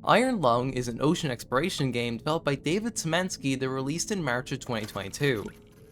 Iron Lung is an ocean exploration game developed by David Szymanski that released in March of 2022.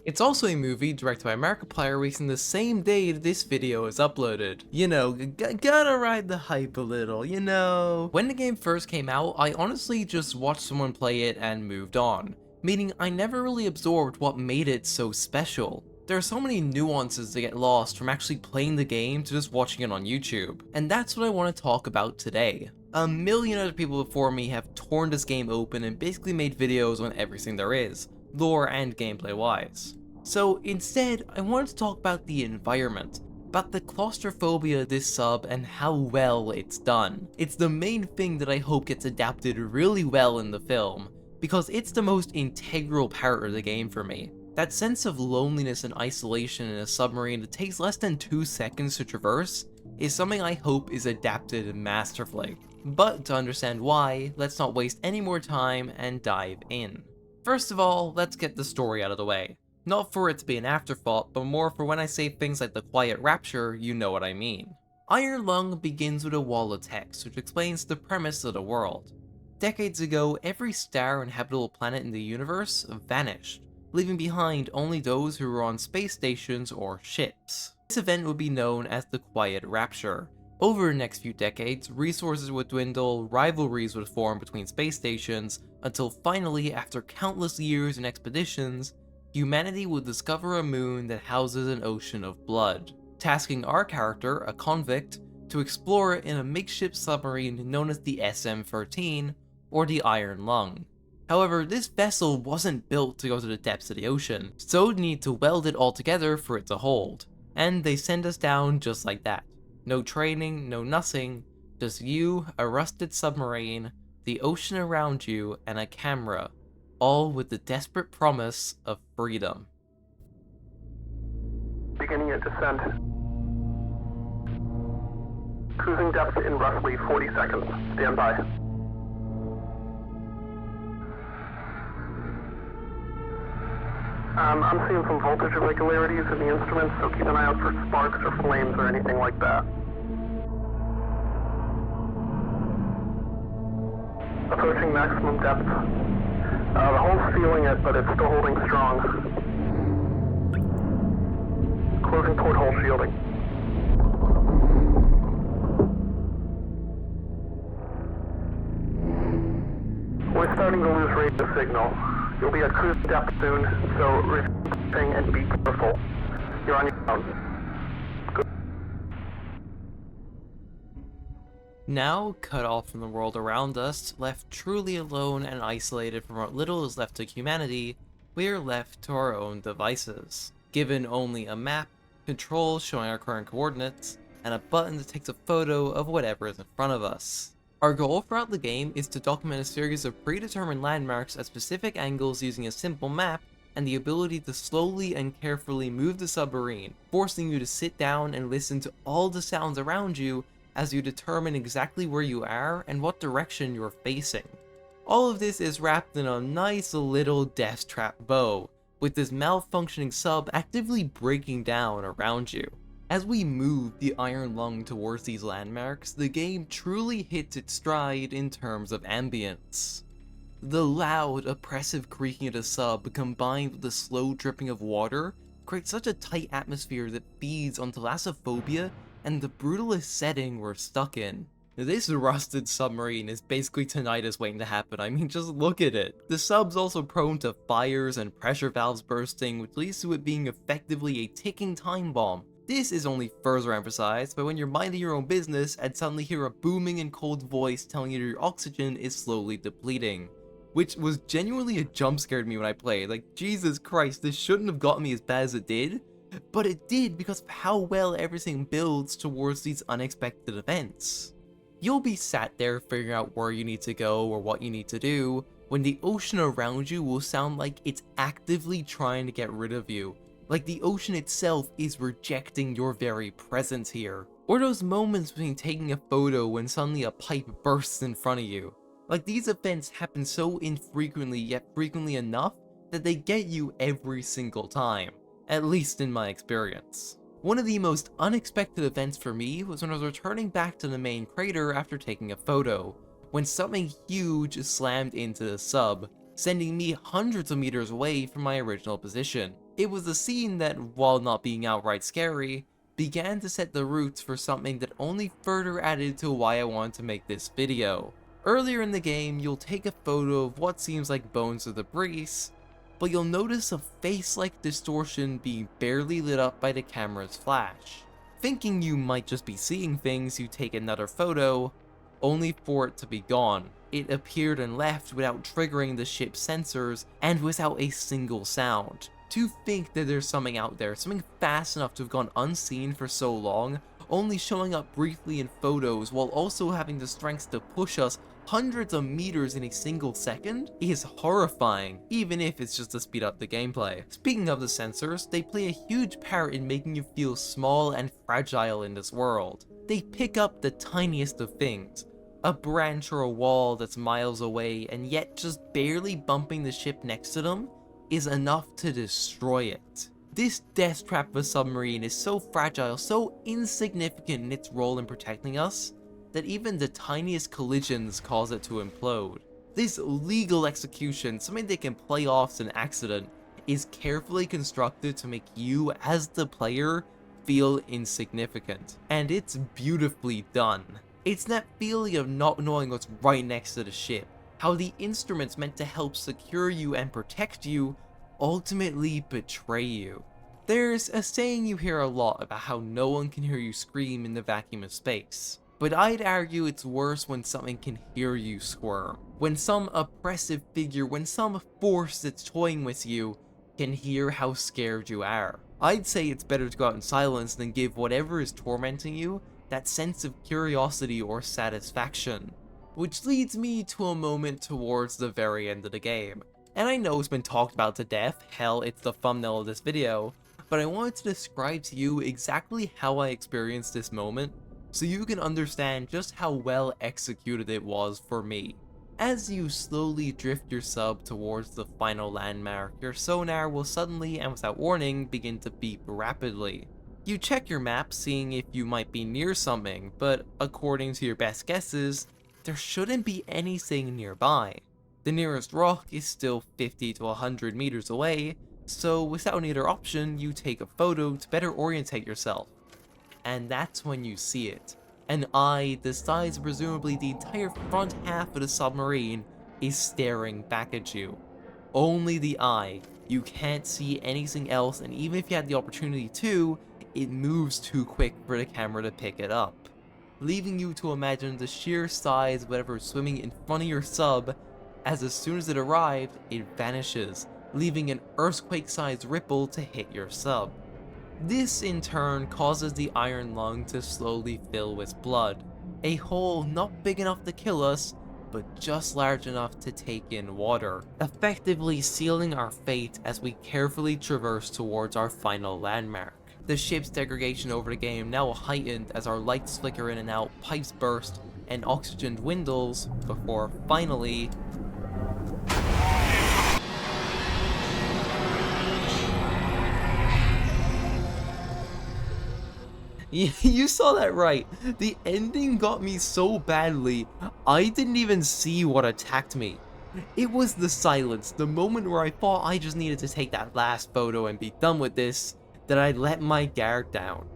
It's also a movie directed by Markiplier releasing the same day that this video is uploaded. You know, gotta ride the hype a little, you know. When the game first came out, I honestly just watched someone play it and moved on, meaning I never really absorbed what made it so special. There are so many nuances that get lost from actually playing the game to just watching it on YouTube, and that's what I want to talk about today. A million other people before me have torn this game open and basically made videos on everything there is, lore and gameplay wise. So instead, I wanted to talk about the environment, about the claustrophobia of this sub and how well it's done. It's the main thing that I hope gets adapted really well in the film, because it's the most integral part of the game for me. That sense of loneliness and isolation in a submarine that takes less than 2 seconds to traverse is something I hope is adapted masterfully. But to understand why, let's not waste any more time and dive in. First of all, let's get the story out of the way. Not for it to be an afterthought, but more for when I say things like the quiet rapture, you know what I mean. Iron Lung begins with a wall of text which explains the premise of the world. Decades ago, every star and habitable planet in the universe vanished, leaving behind only those who were on space stations or ships. This event would be known as the Quiet Rapture. Over the next few decades, resources would dwindle, rivalries would form between space stations, until finally, after countless years and expeditions, humanity would discover a moon that houses an ocean of blood, tasking our character, a convict, to explore it in a makeshift submarine known as the SM-13, or the Iron Lung. However, this vessel wasn't built to go to the depths of the ocean, so they'd need to weld it all together for it to hold. And they send us down just like that. No training, no nothing, just you, a rusted submarine, the ocean around you, and a camera, all with the desperate promise of freedom. Beginning your descent. Cruising depth in roughly 40 seconds. Stand by. I'm seeing some voltage irregularities in the instruments, so keep an eye out for sparks or flames or anything like that. Approaching maximum depth. The hull's feeling it, but it's still holding strong. Closing port hole shielding. We're starting to lose radio signal. You'll be at cruise depth soon, so refreshing and be careful. You're on your own. Good. Now, cut off from the world around us, left truly alone and isolated from what little is left to humanity, we are left to our own devices. Given only a map, controls showing our current coordinates, and a button that takes a photo of whatever is in front of us. Our goal throughout the game is to document a series of predetermined landmarks at specific angles using a simple map and the ability to slowly and carefully move the submarine, forcing you to sit down and listen to all the sounds around you as you determine exactly where you are and what direction you're facing. All of this is wrapped in a nice little death trap bow, with this malfunctioning sub actively breaking down around you. As we move the Iron Lung towards these landmarks, the game truly hits its stride in terms of ambience. The loud, oppressive creaking of the sub combined with the slow dripping of water creates such a tight atmosphere that feeds on thalassophobia and the brutalist setting we're stuck in. This rusted submarine is basically tinnitus waiting to happen. I mean, just look at it. The sub's also prone to fires and pressure valves bursting, which leads to it being effectively a ticking time bomb. This is only further emphasized by when you're minding your own business and suddenly hear a booming and cold voice telling you your oxygen is slowly depleting. Which was genuinely a jump scare to me when I played. Like, Jesus Christ, this shouldn't have gotten me as bad as it did. But it did because of how well everything builds towards these unexpected events. You'll be sat there figuring out where you need to go or what you need to do, when the ocean around you will sound like it's actively trying to get rid of you. Like the ocean itself is rejecting your very presence here. Or those moments between taking a photo when suddenly a pipe bursts in front of you. Like, these events happen so infrequently yet frequently enough that they get you every single time. At least in my experience. One of the most unexpected events for me was when I was returning back to the main crater after taking a photo. when something huge slammed into the sub, sending me hundreds of meters away from my original position. It was a scene that, while not being outright scary, began to set the roots for something that only further added to why I wanted to make this video. Earlier in the game, you'll take a photo of what seems like bones or debris, but you'll notice a face-like distortion being barely lit up by the camera's flash. Thinking you might just be seeing things, you take another photo, only for it to be gone. It appeared and left without triggering the ship's sensors and without a single sound. To think that there's something out there, something fast enough to have gone unseen for so long, only showing up briefly in photos while also having the strength to push us hundreds of meters in a single second, is horrifying, even if it's just to speed up the gameplay. Speaking of the sensors, they play a huge part in making you feel small and fragile in this world. They pick up the tiniest of things, a branch or a wall that's miles away, and yet just barely bumping the ship next to them is enough to destroy it. This death trap of a submarine is so fragile, so insignificant in its role in protecting us, that even the tiniest collisions cause it to implode. This legal execution, something they can play off as an accident, is carefully constructed to make you, as the player, feel insignificant. And it's beautifully done. It's that feeling of not knowing what's right next to the ship, how the instruments meant to help secure you and protect you ultimately betray you. There's a saying you hear a lot about how no one can hear you scream in the vacuum of space. But I'd argue it's worse when something can hear you squirm. When some oppressive figure, when some force that's toying with you can hear how scared you are. I'd say it's better to go out in silence than give whatever is tormenting you that sense of curiosity or satisfaction. Which leads me to a moment towards the very end of the game. And I know it's been talked about to death, hell, it's the thumbnail of this video, but I wanted to describe to you exactly how I experienced this moment, so you can understand just how well executed it was for me. As you slowly drift your sub towards the final landmark, your sonar will suddenly and without warning begin to beep rapidly. You check your map seeing if you might be near something, but according to your best guesses, there shouldn't be anything nearby. The nearest rock is still 50 to 100 meters away, so without any other option, you take a photo to better orientate yourself. And that's when you see it. An eye, the size of presumably the entire front half of the submarine, is staring back at you. Only the eye. You can't see anything else, and even if you had the opportunity to, it moves too quick for the camera to pick it up, leaving you to imagine the sheer size of whatever is swimming in front of your sub, as soon as it arrived, it vanishes, leaving an earthquake-sized ripple to hit your sub. This in turn causes the iron lung to slowly fill with blood, a hole not big enough to kill us, but just large enough to take in water, effectively sealing our fate as we carefully traverse towards our final landmark. The ship's degradation over the game now heightened as our lights flicker in and out, pipes burst, and oxygen dwindles, before finally... You saw that right. The ending got me so badly, I didn't even see what attacked me. It was the silence, the moment where I thought I just needed to take that last photo and be done with this, that I let my guard down.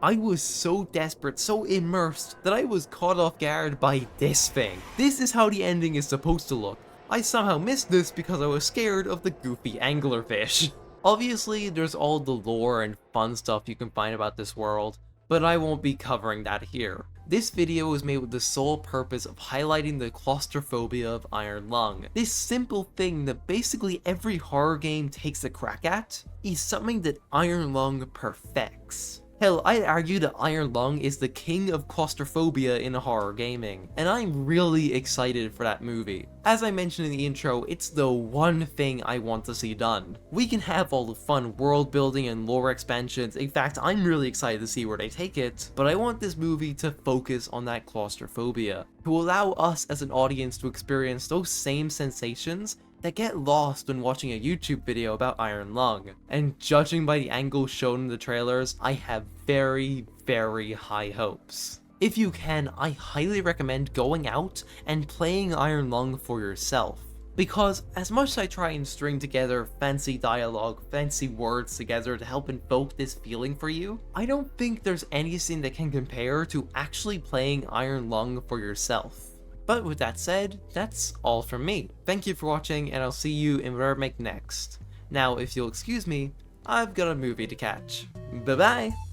I was so desperate, so immersed, that I was caught off guard by this thing. This is how the ending is supposed to look. I somehow missed this because I was scared of the goofy anglerfish. Obviously, there's all the lore and fun stuff you can find about this world, but I won't be covering that here. This video was made with the sole purpose of highlighting the claustrophobia of Iron Lung. This simple thing that basically every horror game takes a crack at is something that Iron Lung perfects. Hell, I'd argue that Iron Lung is the king of claustrophobia in horror gaming, and I'm really excited for that movie. As I mentioned in the intro, it's the one thing I want to see done. We can have all the fun world building and lore expansions, in fact I'm really excited to see where they take it, but I want this movie to focus on that claustrophobia, to allow us as an audience to experience those same sensations that get lost when watching a YouTube video about Iron Lung. And judging by the angles shown in the trailers, I have very, very high hopes. If you can, I highly recommend going out and playing Iron Lung for yourself. Because as much as I try and string together fancy dialogue, fancy words together to help invoke this feeling for you, I don't think there's anything that can compare to actually playing Iron Lung for yourself. But with that said, that's all from me. Thank you for watching, and I'll see you in Remake next. Now, if you'll excuse me, I've got a movie to catch. Bye bye!